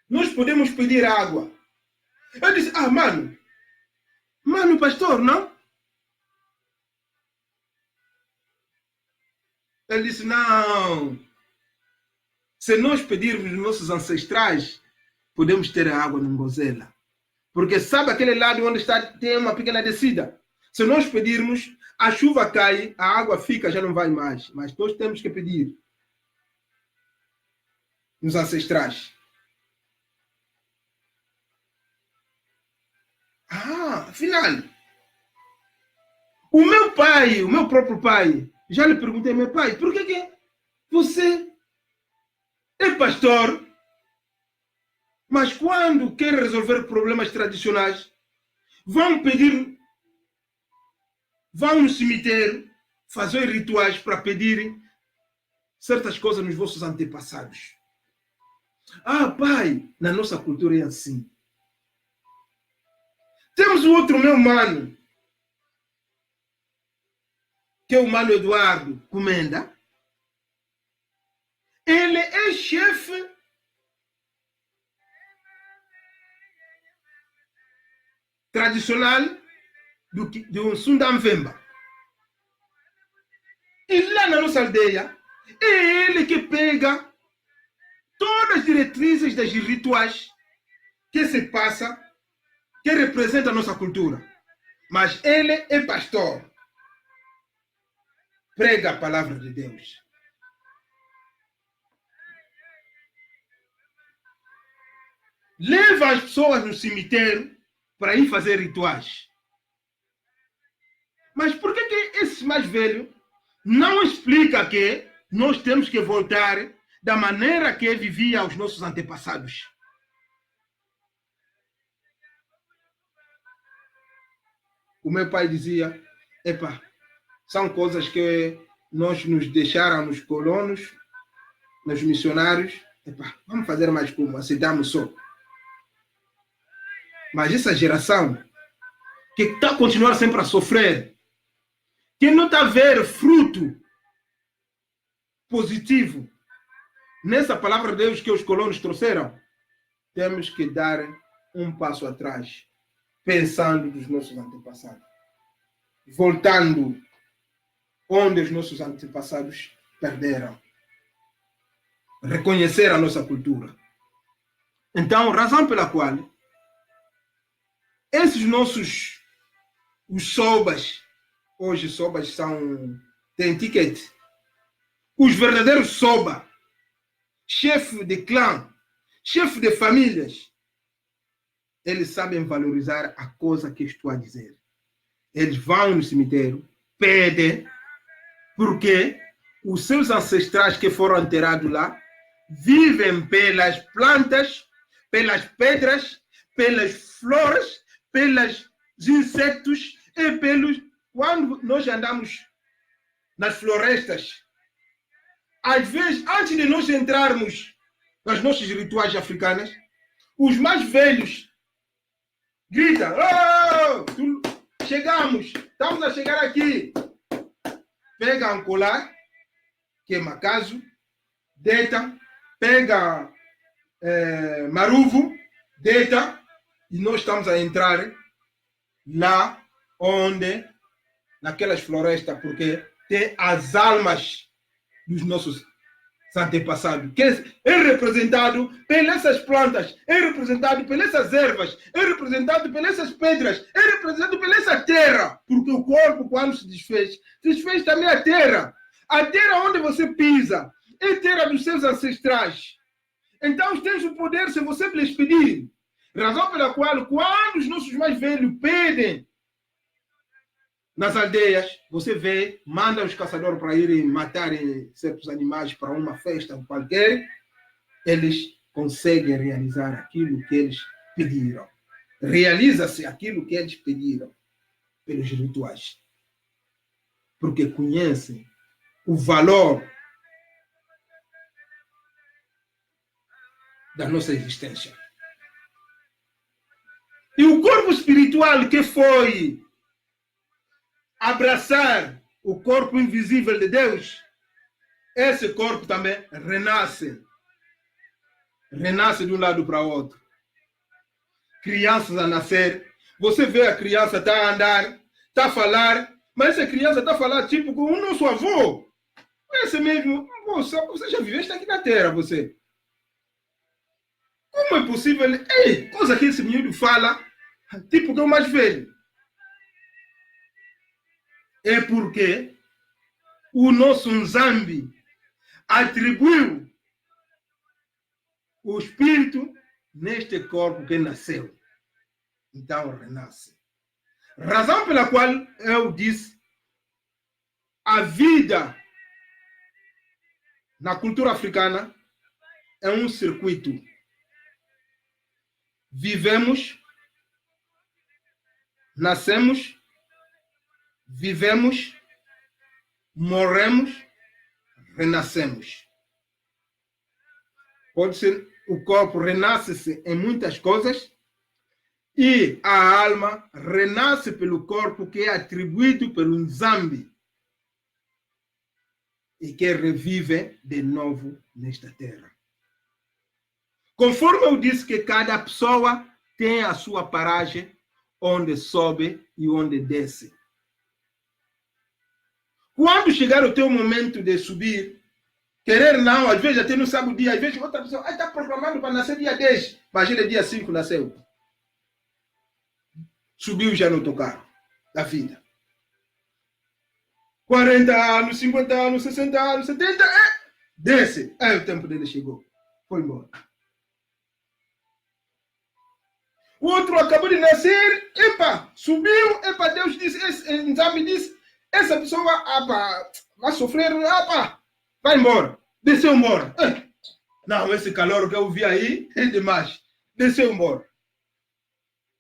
nós podemos pedir água. Eu disse, mano, pastor, não? Ele disse, não. Se nós pedirmos os nossos ancestrais, podemos ter água no Ngozela. Porque sabe aquele lado onde tem uma pequena descida. Se nós pedirmos, a chuva cai, a água fica, já não vai mais. Mas nós temos que pedir nos ancestrais. Afinal, o meu próprio pai, já lhe perguntei, meu pai, por que você é pastor, mas quando quer resolver problemas tradicionais, vão no cemitério, fazer rituais para pedirem certas coisas nos vossos antepassados. Pai, na nossa cultura é assim. Temos o outro meu mano, que é o mano Eduardo Comenda. Ele é chefe tradicional do Sundamvemba. E lá na nossa aldeia, é ele que pega todas as diretrizes das rituais que se passa, que representa a nossa cultura. Mas ele é pastor. Prega a palavra de Deus. Leva as pessoas no cemitério para ir fazer rituais. Mas por que esse mais velho não explica que nós temos que voltar da maneira que viviam os nossos antepassados? O meu pai dizia, são coisas que nós nos deixaram nos colonos, nos missionários, vamos fazer mais como, aceitamos só. Mas essa geração que está continuando sempre a sofrer, que não está a ver fruto positivo nessa palavra de Deus que os colonos trouxeram, temos que dar um passo atrás, pensando nos nossos antepassados, voltando onde os nossos antepassados perderam, reconhecer a nossa cultura. Então, razão pela qual esses nossos, os sobas, hoje sobas têm ticket, os verdadeiros soba, chefe de clã, chefe de famílias, eles sabem valorizar a coisa que estou a dizer. Eles vão no cemitério, pedem, porque os seus ancestrais que foram enterrados lá vivem pelas plantas, pelas pedras, pelas flores, pelos insetos e pelos... Quando nós andamos nas florestas, às vezes, antes de nós entrarmos nas nossas rituais africanas, os mais velhos gritam, chegamos, estamos a chegar aqui. Pega um colar, que é macaso, deita, pega maruvo, deita, e nós estamos a entrar lá onde, naquelas florestas, porque tem as almas dos nossos antepassados, que é representado pelas plantas, é representado pelas ervas, é representado pelas pedras, é representado pela terra, porque o corpo, quando se desfez também a terra onde você pisa, é terra dos seus ancestrais. Então, tens o poder se você lhes pedir. Razão pela qual, quando os nossos mais velhos pedem nas aldeias, você vê, manda os caçadores para irem matarem certos animais para uma festa qualquer, eles conseguem realizar aquilo que eles pediram. Realiza-se aquilo que eles pediram pelos rituais. Porque conhecem o valor da nossa existência. E o corpo espiritual que foi abraçar o corpo invisível de Deus, esse corpo também renasce de um lado para o outro. Crianças a nascer, você vê a criança está a andar, está a falar, mas essa criança está a falar tipo com o nosso avô. Esse mesmo, você já viveste aqui na terra, você. Como é possível? Coisa que esse menino fala, tipo que é o mais velho. É porque o nosso Nzambi atribuiu o espírito neste corpo que nasceu. Então renasce. Razão pela qual eu disse a vida na cultura africana é um circuito. Vivemos, nascemos, vivemos, morremos, renascemos. Pode ser o corpo renasce em muitas coisas e a alma renasce pelo corpo que é atribuído pelo Nzambi e que revive de novo nesta terra. Conforme eu disse que cada pessoa tem a sua paragem onde sobe e onde desce. Quando chegar o teu momento de subir, querer não, às vezes até não sabe o dia, às vezes outra pessoa está programando para nascer dia 10, mas ele dia 5 nasceu. Subiu já no teu carro da vida. 40 anos, 50 anos, 60 anos, 70, desce. Aí o tempo dele chegou. Foi embora. O outro acabou de nascer, epa, subiu, epa, Deus disse, Nzambi disse, essa pessoa, vai sofrer, vai embora. Desceu embora. Não, esse calor que eu vi aí é demais. Desceu embora.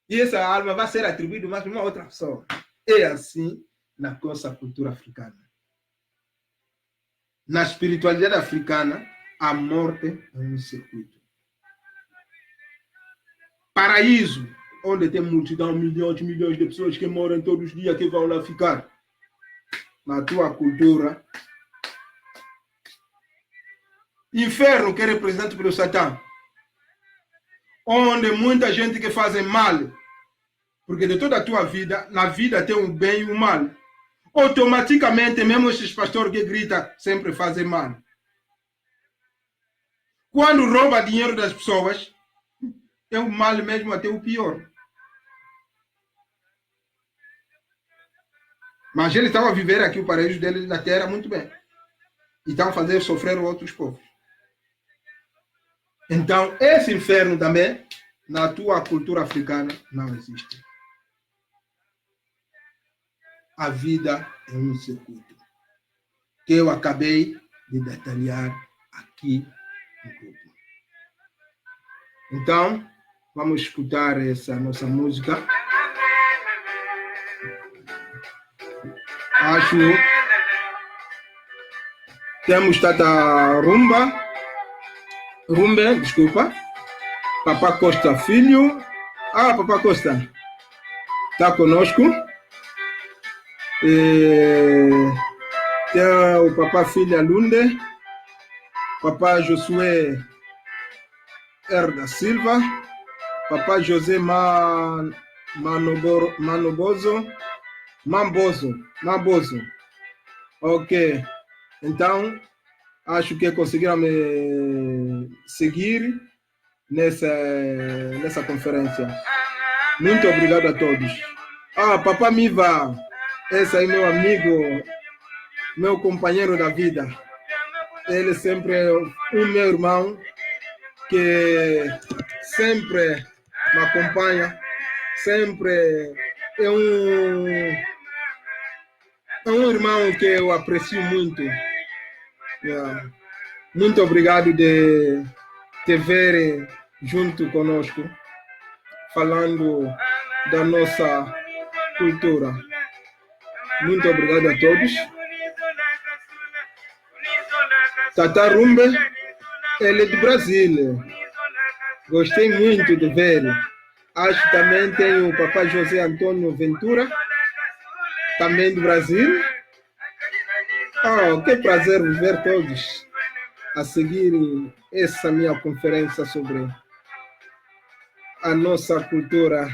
E essa alma vai ser atribuída mais a uma outra pessoa. É assim na nossa cultura africana. Na espiritualidade africana, a morte é um circuito. Paraíso, onde tem multidão, milhões de pessoas que moram todos os dias, que vão lá ficar. Na tua cultura. Inferno, que é representado pelo Satã. Onde muita gente que faz mal. Porque de toda a tua vida, na vida tem o bem e o mal. Automaticamente, mesmo esses pastores que gritam, sempre fazem mal. Quando rouba dinheiro das pessoas, é o mal mesmo até o pior. Mas ele estava a viver aqui o paraíso dele na terra muito bem. E estava a fazer sofrer outros povos. Então, esse inferno também, na tua cultura africana, não existe. A vida é um circuito que eu acabei de detalhar aqui no grupo. Então, vamos escutar essa nossa música. Acho temos Tata Rumbe, desculpa. Papá Costa Filho. Papá Costa está conosco. Tem o Papá Filha Lunde. Papá Josué da Silva. Papá José Mambozo. Ok. Então, acho que conseguiram me seguir nessa conferência. Muito obrigado a todos. Papá Miva, esse aí meu amigo, meu companheiro da vida. Ele sempre é um meu irmão que sempre me acompanha, sempre é um irmão que eu aprecio muito. Muito obrigado de te ver junto conosco, falando da nossa cultura. Muito obrigado a todos. Tata Rumbe, ele é do Brasil. Gostei muito de ver. Acho que também tem o Papai José Antônio Ventura, também do Brasil. Que prazer ver todos a seguir essa minha conferência sobre a nossa cultura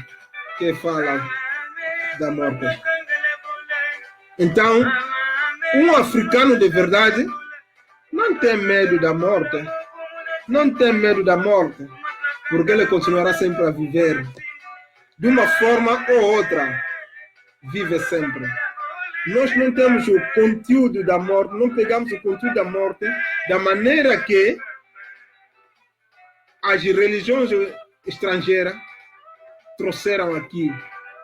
que fala da morte. Então, um africano de verdade não tem medo da morte. Não tem medo da morte, porque ele continuará sempre a viver. de uma forma ou outra, vive sempre. Nós não temos o conteúdo da morte, não pegamos o conteúdo da morte da maneira que as religiões estrangeiras trouxeram aqui.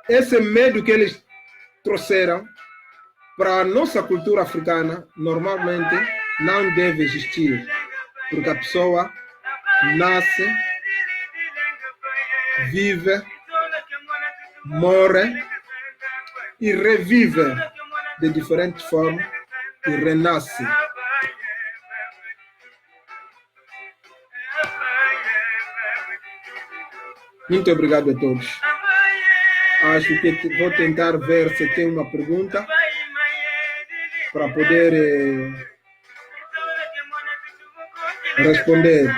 Esse medo que eles trouxeram para a nossa cultura africana, normalmente não deve existir, porque a pessoa nasce, vive, morre e revive de diferentes formas e renasce. Muito obrigado a todos. Acho que vou tentar ver se tem uma pergunta para poder responder.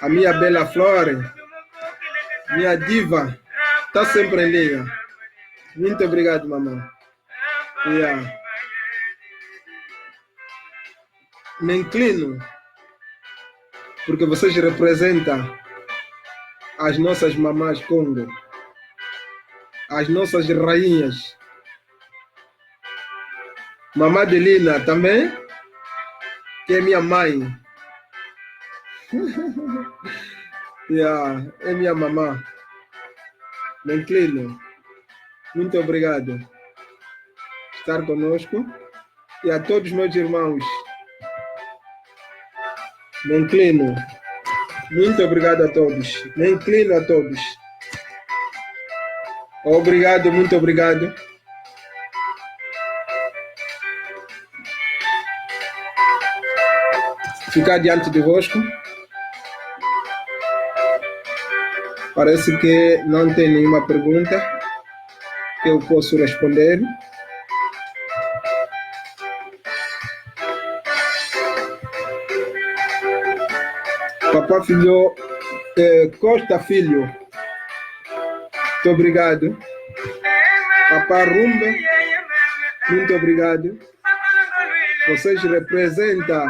A minha bela Flor, minha diva, está sempre em linha. Muito obrigado, mamãe. Yeah. Me inclino, porque vocês representam as nossas mamás Congo, as nossas rainhas. Mamã Delina também, que é minha mãe. Yeah, é minha mamã. Me inclino. Muito obrigado por estar conosco. E a todos meus irmãos, me inclino. Muito obrigado a todos. Me inclino a todos. Obrigado, muito obrigado. Ficar diante de vosco. Parece que não tem nenhuma pergunta que eu posso responder. Papá Filho, Costa Filho, muito obrigado. Papá Rumba, muito obrigado. Vocês representam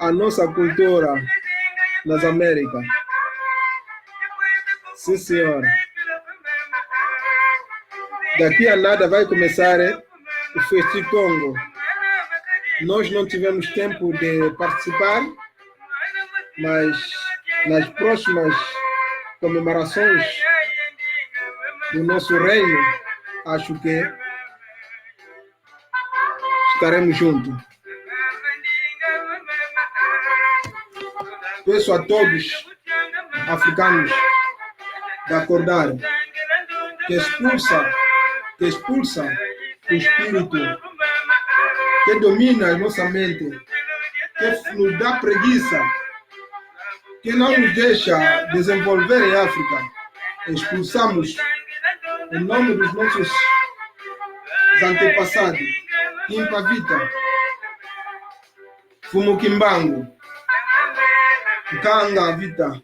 a nossa cultura nas Américas. Sim, senhora. Daqui a nada vai começar o Festi Congo. Nós não tivemos tempo de participar, mas nas próximas comemorações do nosso reino, acho que estaremos juntos. Peço a todos africanos de acordar, que expulsa o espírito que domina a nossa mente, que nos dá preguiça, que não nos deixa desenvolver em África. Expulsamos em nome dos nossos antepassados, Impavita, Fumukimbangu, Kanga Vita,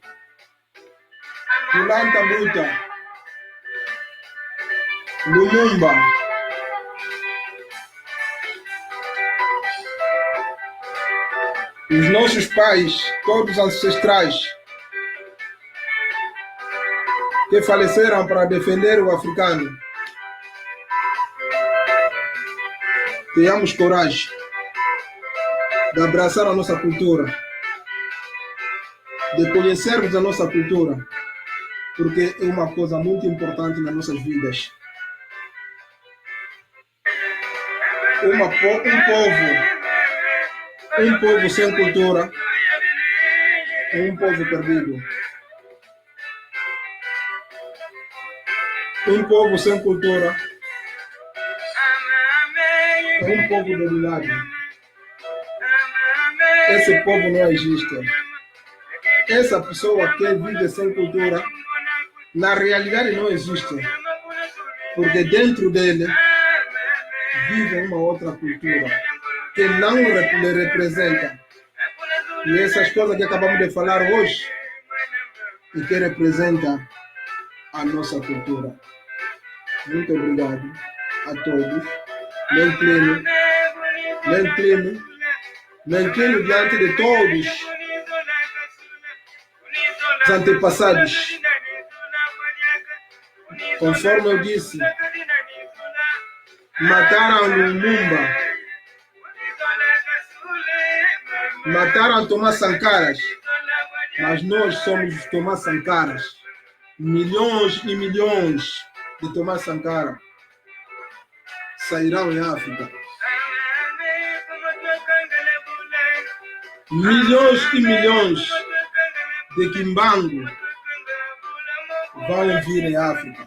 Kulanta Buta, Lumumba, os nossos pais, todos ancestrais, que faleceram para defender o africano. Tenhamos coragem de abraçar a nossa cultura, de conhecermos a nossa cultura, porque é uma coisa muito importante nas nossas vidas. Um povo sem cultura é um povo perdido. Um povo sem cultura é um povo dominado. Esse povo não existe. Essa pessoa que vive sem cultura, na realidade não existe. Porque dentro dele vive uma outra cultura que não lhe representa. E essas coisas que acabamos de falar hoje, e que representa a nossa cultura. Muito obrigado a todos. Me inclino diante de todos os antepassados Conforme eu disse, mataram Lumumba, mataram Thomas Sankaras, mas nós somos os Thomas Sankaras. Milhões e milhões de Thomas Sankara sairão em África. Milhões e milhões de Kimbangu vão vir em África.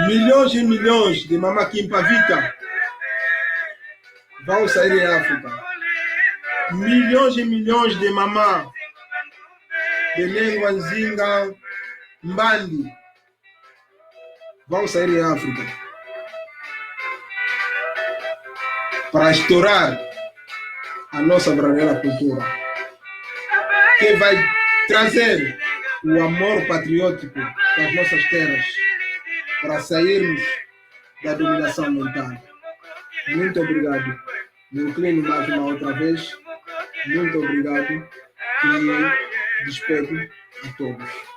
Milhões e milhões de Mama Kimpavita vão sair em África. Milhões e milhões de Mamá de Lengua Nzinga Mbandi vão sair em África para estourar a nossa verdadeira cultura, que vai trazer o amor patriótico das nossas terras para sairmos da dominação mental. Muito obrigado. Me inclino mais uma outra vez. Muito obrigado e despedo a todos.